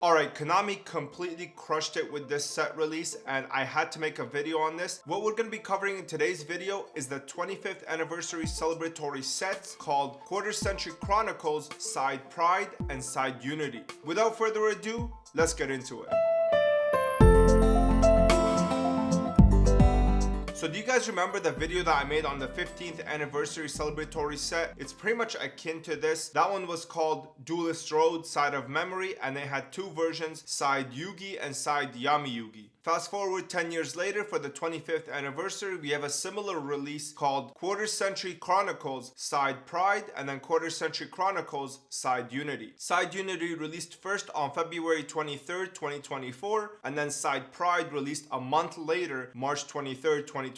Alright, Konami completely crushed it with this set release and I had to make a video on this. What we're going to be covering in today's video is the 25th anniversary celebratory sets called Quarter Century Chronicles, Side Pride, and Side Unity. Without further ado, let's get into it. So do you guys remember the video that I made on the 15th anniversary celebratory set? It's pretty much akin to this. That one was called Duelist Road, Side of Memory, and they had two versions, Side Yugi and Side Yami Yugi. Fast forward 10 years later for the 25th anniversary, we have a similar release called Quarter Century Chronicles Side Pride and then Quarter Century Chronicles Side Unity. Side Unity released first on February 23rd, 2024, and then Side Pride released a month later, March 23rd, 2024.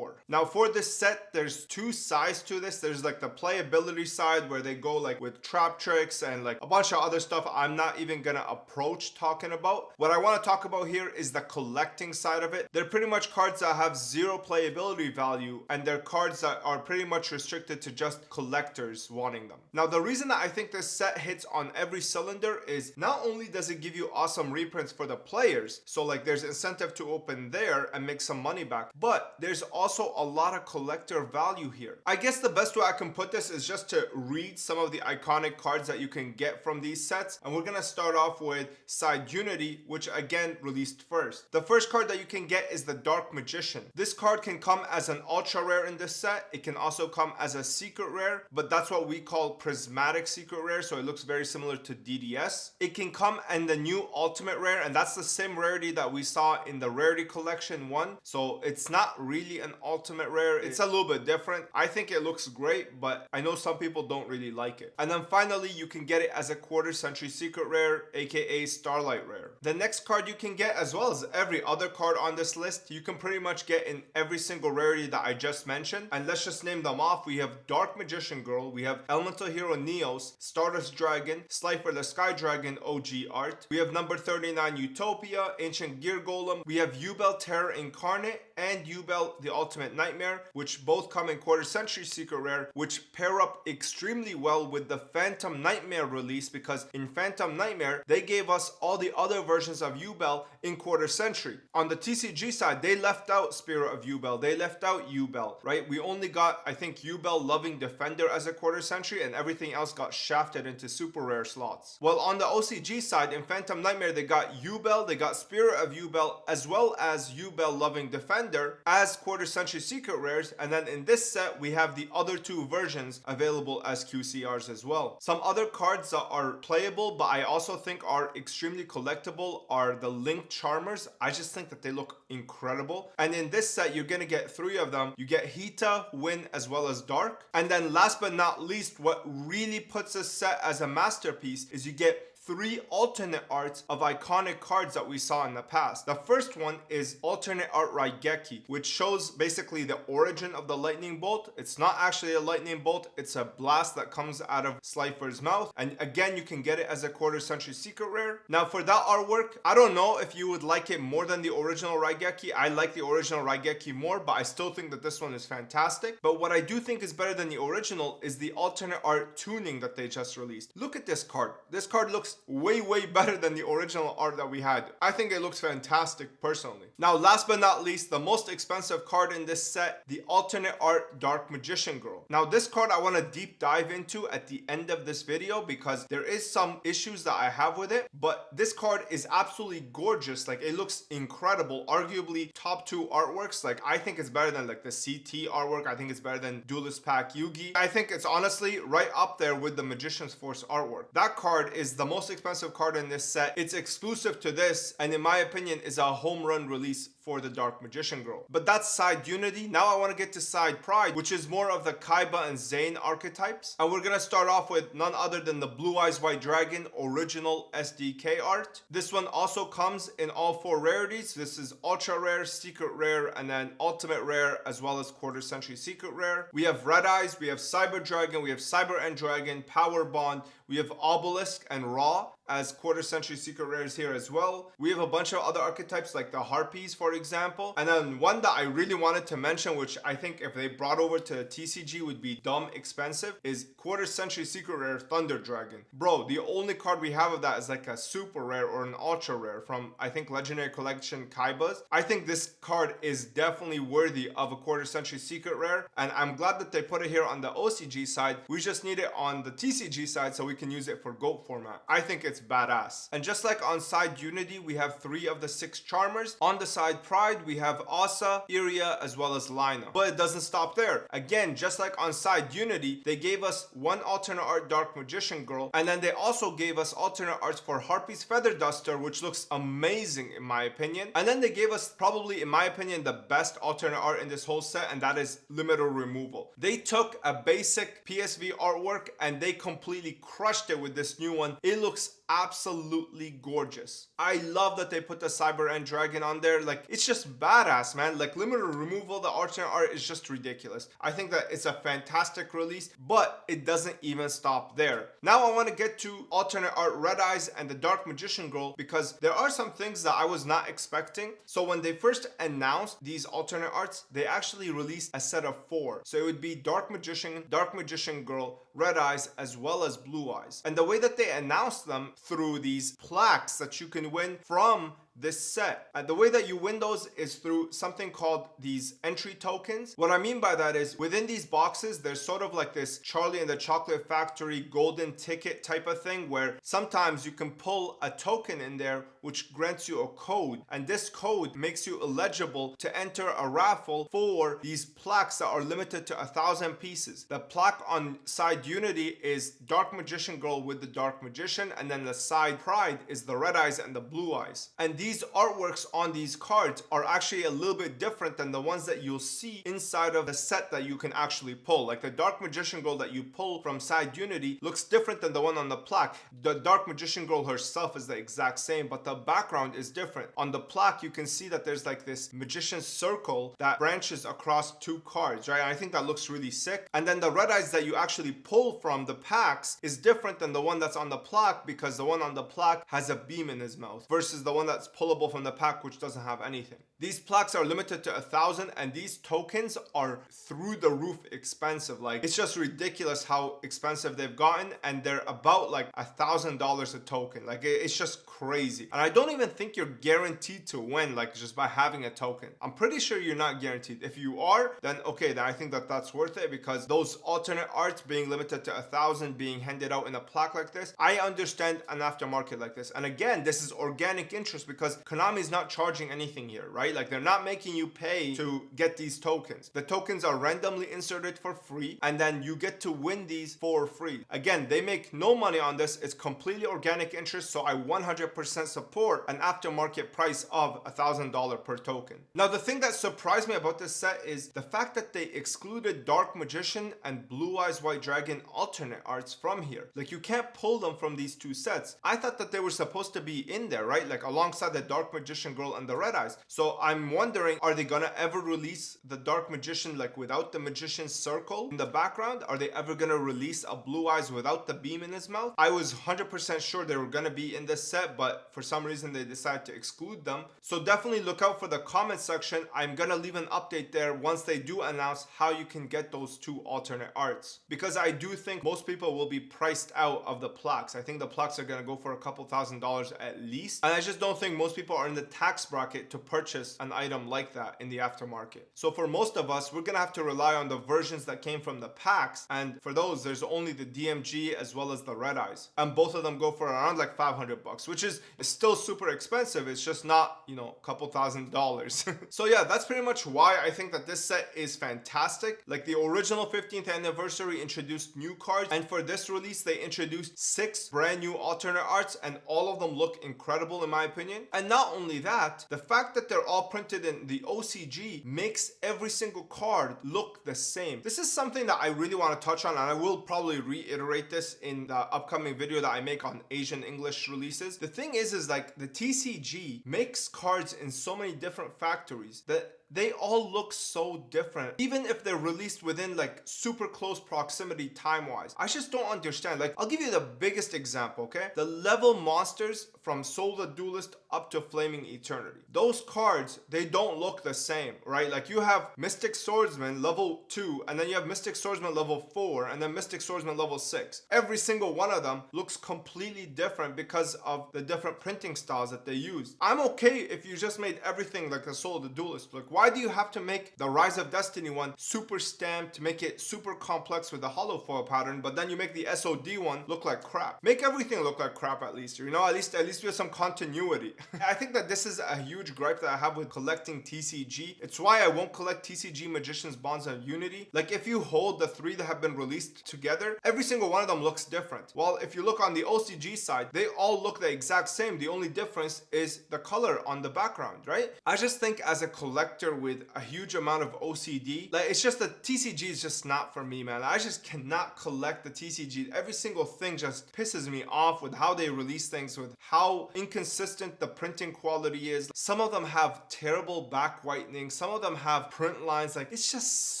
Now for this set, there's two sides to this. There's like the playability side where they go like with trap tricks and like a bunch of other stuff I'm not even gonna approach talking about. What I want to talk about here is the collecting side of it. They're pretty much cards that have zero playability value and they're cards that are pretty much restricted to just collectors wanting them. Now the reason that I think this set hits on every cylinder is not only does it give you awesome reprints for the players, so like there's incentive to open there and make some money back, but there's also a lot of collector value here. I guess the best way I can put this is just to read some of the iconic cards that you can get from these sets, and we're gonna start off with Side Unity, which again released first. The first card that you can get is the Dark Magician. This card can come as an ultra rare in this set. It can also come as a secret rare, but that's what we call prismatic secret rare, so it looks very similar to DDS. It can come in the new ultimate rare, and that's the same rarity that we saw in the rarity collection one, so it's not really an ultimate rare. It's a little bit different. I think it looks great, but I know some people don't really like it. And then finally, you can get it as a quarter century secret rare, aka Starlight rare. The next card you can get, as well as every other card on this list, you can pretty much get in every single rarity that I just mentioned. And let's just name them off. We have Dark Magician Girl, we have Elemental Hero Neos, Stardust Dragon, Slifer the Sky Dragon OG art. We have number 39 Utopia, Ancient Gear Golem. We have Yubel Terror Incarnate and Yubel the Ultimate Nightmare, which both come in quarter century secret rare, which pair up extremely well with the Phantom Nightmare release, because in Phantom Nightmare they gave us all the other versions of Yubel in quarter century. On the TCG side, they left out Spirit of Yubel, they left out Yubel, right? We only got, I think, Yubel Loving Defender as a quarter century, and everything else got shafted into super rare slots. Well, on the OCG side, in Phantom Nightmare, they got Yubel, they got Spirit of Yubel, as well as Yubel Loving Defender as quarter century secret rares, and then in this set we have the other two versions available as QCRs as well. Some other cards that are playable but I also think are extremely collectible are the Link Charmers. I just think that they look incredible, and in this set you're gonna get three of them. You get Hita, Win, as well as Dark. And then last but not least, what really puts this set as a masterpiece is you get three alternate arts of iconic cards that we saw in the past. The first one is alternate art Raigeki, which shows basically the origin of the lightning bolt. It's not actually a lightning bolt, it's a blast that comes out of Slifer's mouth, and again you can get it as a quarter century secret rare. Now for that artwork, I don't know if you would like it more than the original Raigeki. I like the original Raigeki more, but I still think that this one is fantastic. But what I do think is better than the original is the alternate art tuning that they just released. Look at this card. This card looks way better than the original art that we had. I think it looks fantastic personally. Now last but not least, the most expensive card in this set, the alternate art Dark Magician Girl. Now this card I want to deep dive into at the end of this video because there is some issues that I have with it, but this card is absolutely gorgeous. Like, it looks incredible. Arguably top two artworks. Like, I think it's better than like the CT artwork. I think it's better than Duelist Pack Yugi. I think it's honestly right up there with the Magician's Force artwork. That card is the most expensive card in this set. It's exclusive to this, and in my opinion is a home run release for the Dark Magician Girl. But that's Side Unity. Now I want to get to Side Pride, which is more of the Kaiba and Zane archetypes. And we're gonna start off with none other than the Blue Eyes White Dragon original SDK art. This one also comes in all four rarities. This is ultra rare, secret rare, and then ultimate rare, as well as quarter century secret rare. We have Red Eyes, we have Cyber Dragon, we have Cyber End Dragon, Power Bond, we have Obelisk and Raw. as quarter century secret rares here as well. We have a bunch of other archetypes like the Harpies, for example. And then one that I really wanted to mention, which I think if they brought over to TCG would be dumb expensive, is quarter century secret rare Thunder Dragon. Bro, the only card we have of that is like a super rare or an ultra rare from, I think, Legendary Collection Kaibas. I think this card is definitely worthy of a quarter century secret rare, and I'm glad that they put it here on the OCG side. We just need it on the TCG side so we can use it for GOAT format. I think it's badass. And just like on side Unity, we have 3 of the 6 Charmers. On the side Pride, we have Asa, Iria, as well as Lina. But it doesn't stop there. Again, just like on side Unity, they gave us 1 alternate art Dark Magician Girl, and then they also gave us alternate arts for Harpy's Feather Duster, which looks amazing in my opinion. And then they gave us probably, in my opinion, the best alternate art in this whole set, and that is Limited Removal. They took a basic PSV artwork and they completely crushed it with this new one. It looks absolutely gorgeous. I love that they put the Cyber End Dragon on there. Like, it's just badass, man. Like, Limited Removal, the alternate art is just ridiculous. I think that it's a fantastic release, but it doesn't even stop there. Now I want to get to alternate art Red Eyes and the Dark Magician Girl, because there are some things that I was not expecting. So when they first announced these alternate arts, they actually released a set of 4. So it would be Dark Magician Girl, Red Eyes, as well as Blue Eyes. And the way that they announced them through these plaques that you can win from this set. And the way that you win those is through something called these entry tokens. What I mean by that is within these boxes, there's sort of like this Charlie and the Chocolate Factory golden ticket type of thing, where sometimes you can pull a token in there which grants you a code, and this code makes you eligible to enter a raffle for these plaques that are limited to 1,000 pieces. The plaque on side Unity is Dark Magician Girl with the Dark Magician, and then the side Pride is the Red Eyes and the Blue Eyes. And these artworks on these cards are actually a little bit different than the ones that you'll see inside of the set that you can actually pull. Like the Dark Magician Girl that you pull from side Unity looks different than the one on the plaque. The Dark Magician Girl herself is the exact same, but the background is different. On the plaque, you can see that there's like this magician's circle that branches across 2 cards, right? I think that looks really sick. And then the Red Eyes that you actually pull from the packs is different than the one that's on the plaque, because the one on the plaque has a beam in his mouth versus the one that's pullable from the pack, which doesn't have anything. These plaques are limited to 1,000, and these tokens are through the roof expensive. Like, it's just ridiculous how expensive they've gotten, and they're about like $1,000 a token. Like, it's just crazy. And I don't even think you're guaranteed to win, like, just by having a token. I'm pretty sure you're not guaranteed. If you are, then okay, then I think that that's worth it, because those alternate arts being limited to 1,000 being handed out in a plaque like this, I understand an aftermarket like this. And again, this is organic interest, because Konami's not charging anything here, right? Like, they're not making you pay to get these tokens. The tokens are randomly inserted for free, and then you get to win these for free. Again, they make no money on this. It's completely organic interest, so I 100% support an aftermarket price of $1,000 per token. Now, the thing that surprised me about this set is the fact that they excluded Dark Magician and Blue Eyes White Dragon alternate arts from here. Like, you can't pull them from these 2 sets. I thought that they were supposed to be in there, right? Like, alongside the Dark Magician Girl and the Red Eyes. So I'm wondering, are they gonna ever release the Dark Magician like without the Magician's circle in the background? Are they ever gonna release a Blue Eyes without the beam in his mouth? I was 100% sure they were gonna be in this set, but for some reason they decided to exclude them. So definitely look out for the comment section. I'm gonna leave an update there once they do announce how you can get those 2 alternate arts, because I do think most people will be priced out of the plaques. I think the plaques are gonna go for a couple $1,000s at least, and I just don't think most people are in the tax bracket to purchase an item like that in the aftermarket. So for most of us, we're gonna have to rely on the versions that came from the packs, and for those, there's only the DMG as well as the Red Eyes, and both of them go for around like $500, which is still super expensive. It's just not, you know, a couple $1,000s. So yeah, that's pretty much why I think that this set is fantastic. Like, the original 15th anniversary introduced new cards, and for this release they introduced 6 brand new alternate arts, and all of them look incredible in my opinion. And not only that, the fact that they're all printed in the OCG makes every single card look the same. This is something that I really want to touch on, and I will probably reiterate this in the upcoming video that I make on Asian English releases. The thing is like the TCG makes cards in so many different factories that they all look so different. Even if they're released within like super close proximity time-wise. I just don't understand. Like, I'll give you the biggest example, okay? The level monsters from Soul the Duelist up to Flaming Eternity. Those cards, they don't look the same, right? Like, you have Mystic Swordsman level 2, and then you have Mystic Swordsman level 4, and then Mystic Swordsman level 6. Every single one of them looks completely different because of the different printing styles that they use. I'm okay if you just made everything like the Soul of the Duelist. Like, why do you have to make the Rise of Destiny one super stamped, make it super complex with the hollow foil pattern, but then you make the SOD one look like crap? Make everything look like crap at least, you know, at least with some continuity. I think that this is a huge gripe that I have with collecting TCG. It's why I won't collect TCG Magician's Bonds and Unity. Like, if you hold the 3 that have been released together, every single one of them looks different. Well, if you look on the OCG side, they all look the exact same. The only difference is the color on the background, right? I just think as a collector with a huge amount of OCD, like, it's just that TCG is just not for me, man. I just cannot collect the TCG. Every single thing just pisses me off with how they release things, with how inconsistent the printing quality is. Some of them have terrible back whitening. Some of them have print lines. Like, it's just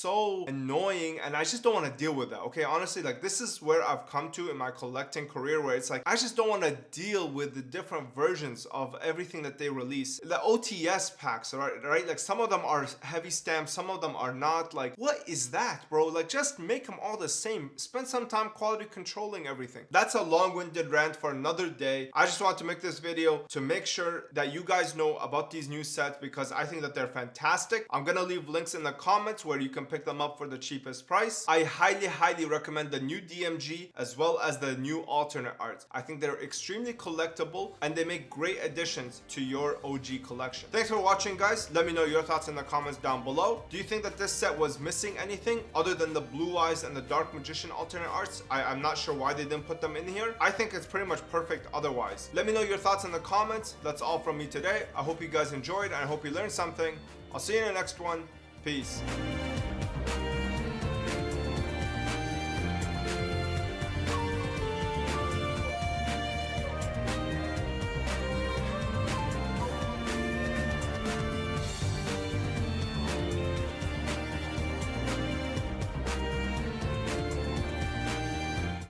so annoying, and I just don't want to deal with that, okay? Honestly, like, this is where I've come to in my collecting career, where it's like, I just don't want to deal with the different versions of everything that they release. The OTS packs, right? Like, some of them are heavy stamped, some of them are not. Like, what is that, bro? Like, just make them all the same. Spend some time quality controlling everything. That's a long-winded rant for another day. I just want to make this video to make sure that you guys know about these new sets, because I think that they're fantastic. I'm gonna leave links in the comments where you can pick them up for the cheapest price. I highly recommend the new DMG as well as the new alternate arts. I think they're extremely collectible and they make great additions to your OG collection. Thanks for watching, guys. Let me know your thoughts in the comments down below. Do you think that this set was missing anything other than the Blue Eyes and the Dark Magician alternate arts? I'm not sure why they didn't put them in here. I think it's pretty much perfect otherwise. Let me know your thoughts in the comments. That's all from me today. I hope you guys enjoyed and I hope you learned something. I'll see you in the next one. Peace.